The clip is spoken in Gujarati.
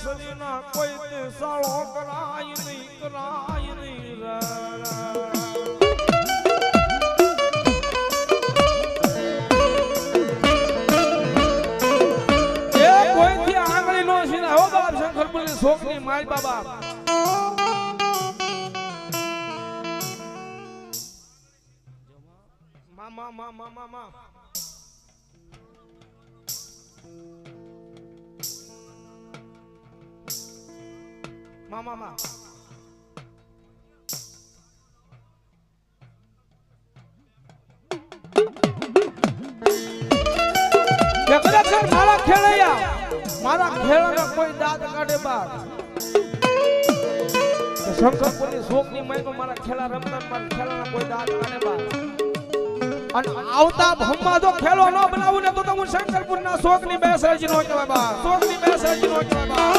સરીના કોઈ તે સાળો કરાય નહીં એ કોઈથી આંગળી નો સીના હો બાપ શંકર બોલે શોકની માલ બાબા મામા મારા ખેલૈયા મારા ખેલાના કોઈ દાંત કાઢે બાર શંકરપુરની શોકની માઈમાં મારા ખેલા રમતા મારા ખેલાના કોઈ દાંત કાઢે બાર અને આવતા ભમ્મા જો ખેલો ન બનાવું ને તો હું શંકરપુરના શોકની બેસરાજી નો કહેવાય બા શોકની બેસરાજી નો કહેવાય બા